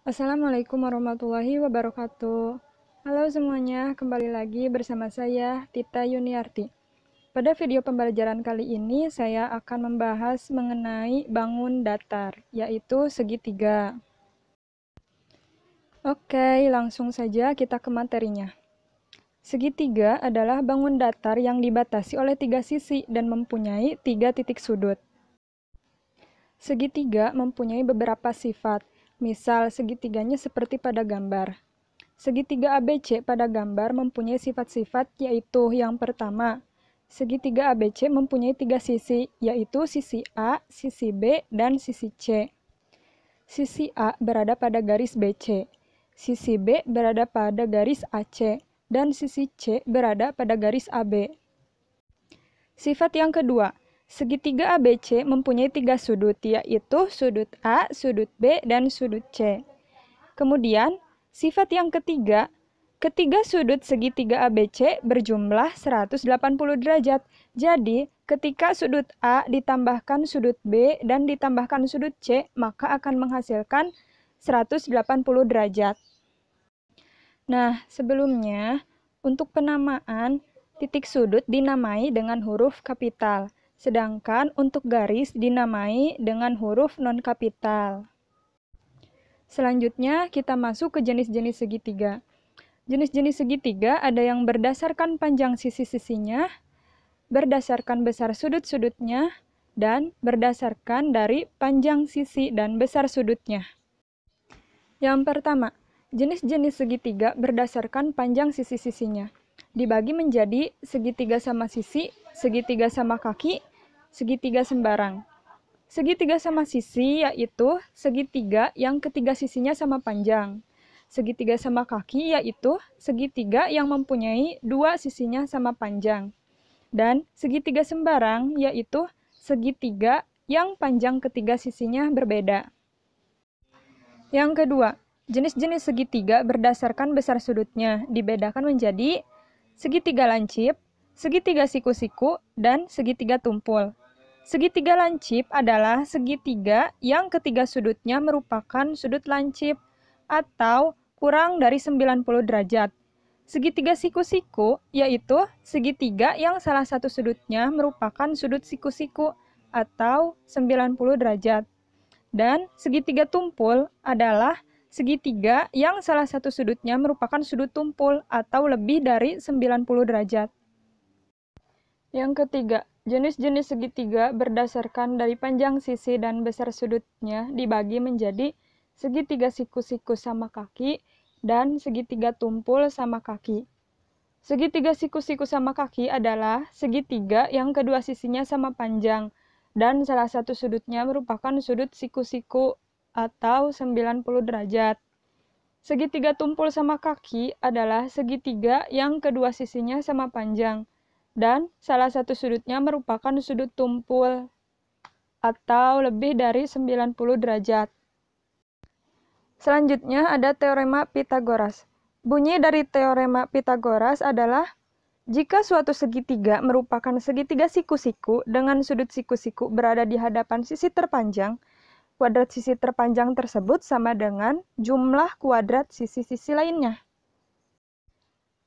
Assalamualaikum warahmatullahi wabarakatuh. Halo semuanya, kembali lagi bersama saya, Tita Yuniarti. Pada video pembelajaran kali ini, saya akan membahas mengenai bangun datar, yaitu segitiga. Oke, langsung saja kita ke materinya. Segitiga adalah bangun datar yang dibatasi oleh tiga sisi dan mempunyai tiga titik sudut. Segitiga mempunyai beberapa sifat, misal segitiganya seperti pada gambar. Segitiga ABC pada gambar mempunyai sifat-sifat, yaitu yang pertama, segitiga ABC mempunyai tiga sisi, yaitu sisi A, sisi B, dan sisi C. Sisi A berada pada garis BC, sisi B berada pada garis AC, dan sisi C berada pada garis AB. Sifat yang kedua, segitiga ABC mempunyai tiga sudut, yaitu sudut A, sudut B, dan sudut C. Kemudian, sifat yang ketiga, ketiga sudut segitiga ABC berjumlah 180 derajat. Jadi, ketika sudut A ditambahkan sudut B dan ditambahkan sudut C, maka akan menghasilkan 180 derajat. Nah, sebelumnya, untuk penamaan, titik sudut dinamai dengan huruf kapital, sedangkan untuk garis dinamai dengan huruf non-kapital. Selanjutnya, kita masuk ke jenis-jenis segitiga. Jenis-jenis segitiga ada yang berdasarkan panjang sisi-sisinya, berdasarkan besar sudut-sudutnya, dan berdasarkan dari panjang sisi dan besar sudutnya. Yang pertama, jenis-jenis segitiga berdasarkan panjang sisi-sisinya. Dibagi menjadi segitiga sama sisi, segitiga sama kaki, segitiga sembarang. Segitiga sama sisi yaitu segitiga yang ketiga sisinya sama panjang. Segitiga sama kaki yaitu segitiga yang mempunyai dua sisinya sama panjang. Dan segitiga sembarang yaitu segitiga yang panjang ketiga sisinya berbeda. Yang kedua, jenis-jenis segitiga berdasarkan besar sudutnya dibedakan menjadi segitiga lancip, segitiga siku-siku, dan segitiga tumpul. Segitiga lancip adalah segitiga yang ketiga sudutnya merupakan sudut lancip atau kurang dari 90 derajat. Segitiga siku-siku yaitu segitiga yang salah satu sudutnya merupakan sudut siku-siku atau 90 derajat. Dan segitiga tumpul adalah segitiga yang salah satu sudutnya merupakan sudut tumpul atau lebih dari 90 derajat. Yang ketiga, jenis-jenis segitiga berdasarkan dari panjang sisi dan besar sudutnya dibagi menjadi segitiga siku-siku sama kaki dan segitiga tumpul sama kaki. Segitiga siku-siku sama kaki adalah segitiga yang kedua sisinya sama panjang dan salah satu sudutnya merupakan sudut siku-siku atau 90 derajat. Segitiga tumpul sama kaki adalah segitiga yang kedua sisinya sama panjang dan salah satu sudutnya merupakan sudut tumpul atau lebih dari 90 derajat. Selanjutnya ada teorema Pythagoras. Bunyi dari teorema Pythagoras adalah jika suatu segitiga merupakan segitiga siku-siku dengan sudut siku-siku berada di hadapan sisi terpanjang, kuadrat sisi terpanjang tersebut sama dengan jumlah kuadrat sisi-sisi lainnya.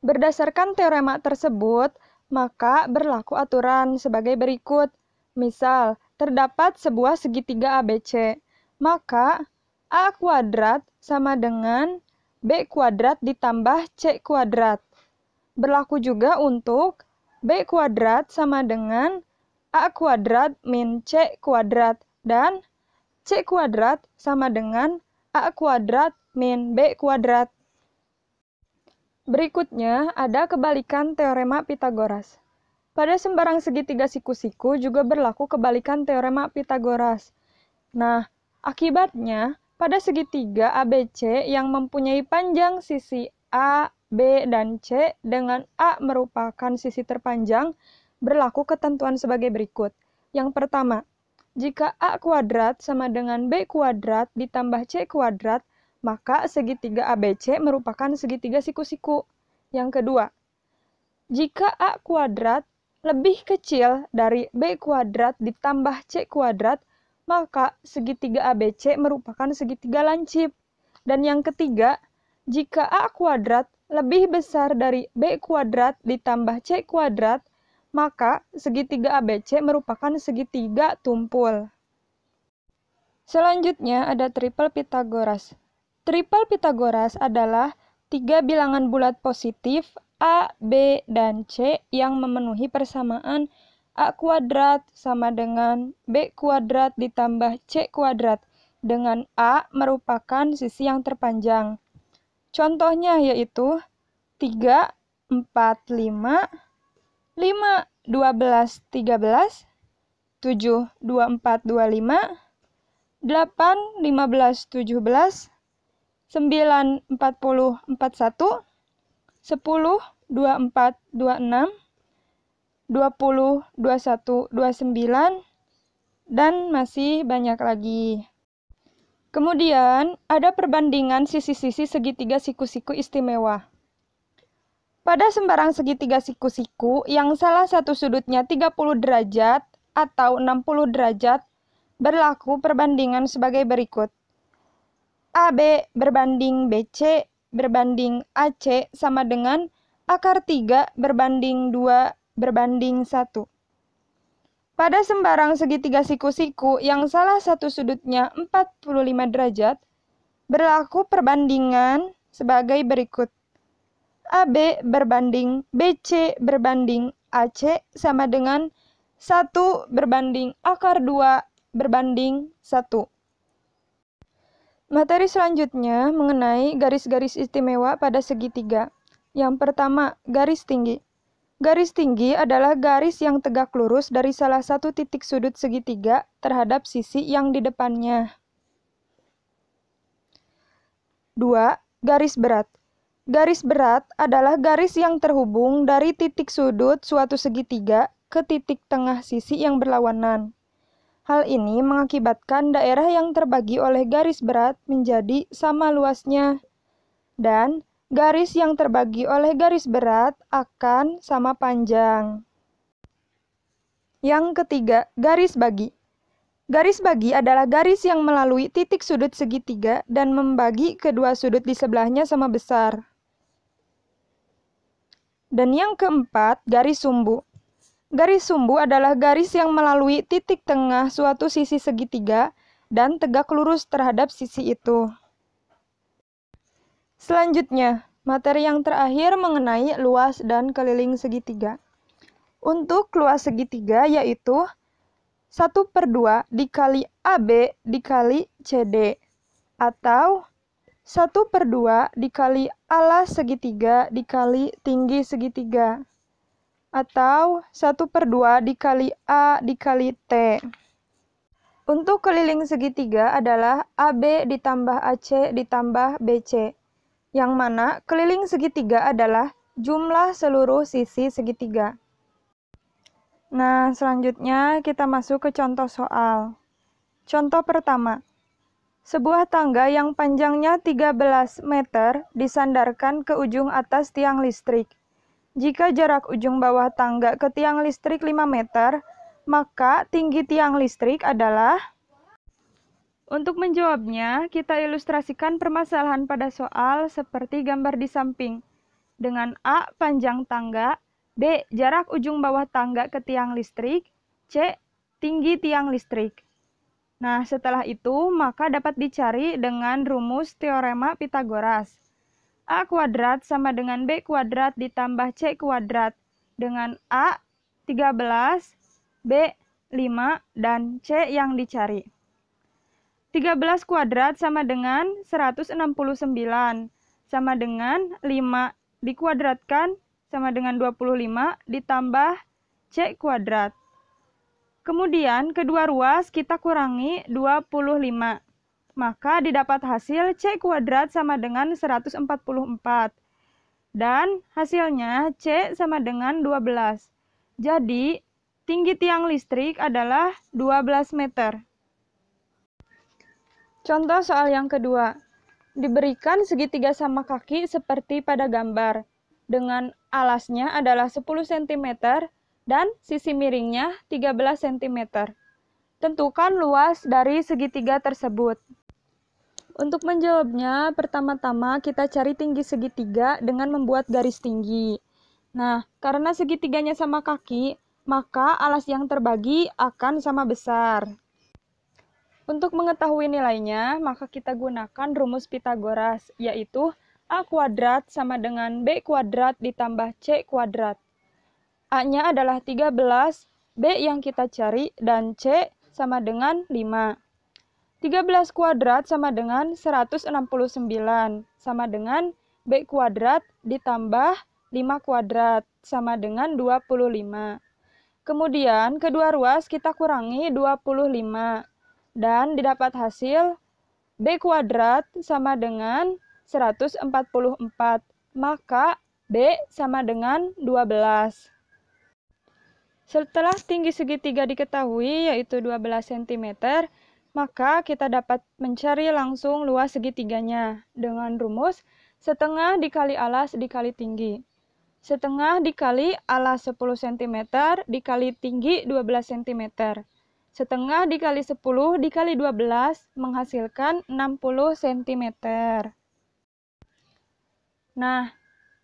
Berdasarkan teorema tersebut, maka berlaku aturan sebagai berikut. Misal, terdapat sebuah segitiga ABC, maka A kuadrat sama dengan B kuadrat ditambah C kuadrat. Berlaku juga untuk B kuadrat sama dengan A kuadrat min C kuadrat dan C kuadrat sama dengan A kuadrat min B kuadrat. Berikutnya ada kebalikan teorema Pythagoras. Pada sembarang segitiga siku-siku juga berlaku kebalikan teorema Pythagoras. Nah, akibatnya pada segitiga ABC yang mempunyai panjang sisi A, B, dan C dengan A merupakan sisi terpanjang, berlaku ketentuan sebagai berikut. Yang pertama, jika A kuadrat sama dengan B kuadrat ditambah C kuadrat, maka segitiga ABC merupakan segitiga siku-siku. Yang kedua, jika A kuadrat lebih kecil dari B kuadrat ditambah C kuadrat, maka segitiga ABC merupakan segitiga lancip. Dan yang ketiga, jika A kuadrat lebih besar dari B kuadrat ditambah C kuadrat, maka segitiga ABC merupakan segitiga tumpul. Selanjutnya ada triple Pythagoras. Triple Pythagoras adalah 3 bilangan bulat positif A, B, dan C yang memenuhi persamaan A kuadrat sama dengan B kuadrat ditambah C kuadrat, dengan A merupakan sisi yang terpanjang. Contohnya yaitu 3, 4, 5, 5, 12, 13, 7, 24, 25, 8, 15, 17, 9, 40, 41, 10, 24, 26, 20, 21, 29, dan masih banyak lagi. Kemudian, ada perbandingan sisi-sisi segitiga siku-siku istimewa. Pada sembarang segitiga siku-siku yang salah satu sudutnya 30 derajat atau 60 derajat, berlaku perbandingan sebagai berikut. AB berbanding BC berbanding AC sama dengan akar 3 berbanding 2 berbanding 1. Pada sembarang segitiga siku-siku yang salah satu sudutnya 45 derajat, berlaku perbandingan sebagai berikut. AB berbanding BC berbanding AC sama dengan 1 berbanding akar 2 berbanding 1. Materi selanjutnya mengenai garis-garis istimewa pada segitiga. Yang pertama, garis tinggi. Garis tinggi adalah garis yang tegak lurus dari salah satu titik sudut segitiga terhadap sisi yang di depannya. 2. Garis berat. Garis berat adalah garis yang terhubung dari titik sudut suatu segitiga ke titik tengah sisi yang berlawanan. Hal ini mengakibatkan daerah yang terbagi oleh garis berat menjadi sama luasnya, dan garis yang terbagi oleh garis berat akan sama panjang. Yang ketiga, garis bagi. Garis bagi adalah garis yang melalui titik sudut segitiga dan membagi kedua sudut di sebelahnya sama besar. Dan yang keempat, garis sumbu. Garis sumbu adalah garis yang melalui titik tengah suatu sisi segitiga dan tegak lurus terhadap sisi itu. Selanjutnya, materi yang terakhir mengenai luas dan keliling segitiga. Untuk luas segitiga yaitu 1/2 dikali AB dikali CD, atau 1/2 dikali alas segitiga dikali tinggi segitiga, atau 1/2 dikali A dikali T. Untuk keliling segitiga adalah AB ditambah AC ditambah BC, yang mana keliling segitiga adalah jumlah seluruh sisi segitiga. Nah, selanjutnya kita masuk ke contoh soal. Contoh pertama, sebuah tangga yang panjangnya 13 meter disandarkan ke ujung atas tiang listrik. Jika jarak ujung bawah tangga ke tiang listrik 5 meter, maka tinggi tiang listrik adalah... Untuk menjawabnya, kita ilustrasikan permasalahan pada soal seperti gambar di samping. Dengan A, panjang tangga, B, jarak ujung bawah tangga ke tiang listrik, C, tinggi tiang listrik. Nah, setelah itu, maka dapat dicari dengan rumus teorema Pythagoras. A kuadrat sama dengan B kuadrat ditambah C kuadrat, dengan A 13, B 5, dan C yang dicari. 13 kuadrat sama dengan 169, sama dengan 5 dikuadratkan sama dengan 25 ditambah C kuadrat. Kemudian kedua ruas kita kurangi 25, maka didapat hasil C kuadrat sama dengan 144, dan hasilnya C sama dengan 12. Jadi, tinggi tiang listrik adalah 12 meter. Contoh soal yang kedua, diberikan segitiga sama kaki seperti pada gambar, dengan alasnya adalah 10 cm dan sisi miringnya 13 cm. Tentukan luas dari segitiga tersebut. Untuk menjawabnya, pertama-tama kita cari tinggi segitiga dengan membuat garis tinggi. Nah, karena segitiganya sama kaki, maka alas yang terbagi akan sama besar. Untuk mengetahui nilainya, maka kita gunakan rumus Pitagoras, yaitu A kuadrat sama dengan B kuadrat ditambah C kuadrat. A-nya adalah 13, B yang kita cari, dan C sama dengan 5. 13 kuadrat sama dengan 169, sama dengan B kuadrat ditambah 5 kuadrat, sama dengan 25. Kemudian, kedua ruas kita kurangi 25, dan didapat hasil B kuadrat sama dengan 144, maka B sama dengan 12. Setelah tinggi segitiga diketahui, yaitu 12 cm, maka kita dapat mencari langsung luas segitiganya dengan rumus setengah dikali alas dikali tinggi. Setengah dikali alas 10 cm dikali tinggi 12 cm. Setengah dikali 10 dikali 12 menghasilkan 60 cm. Nah,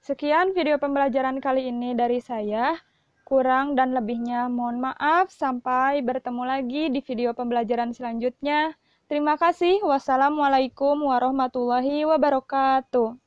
sekian video pembelajaran kali ini dari saya. Kurang dan lebihnya mohon maaf. Sampai bertemu lagi di video pembelajaran selanjutnya. Terima kasih. Wassalamualaikum warahmatullahi wabarakatuh.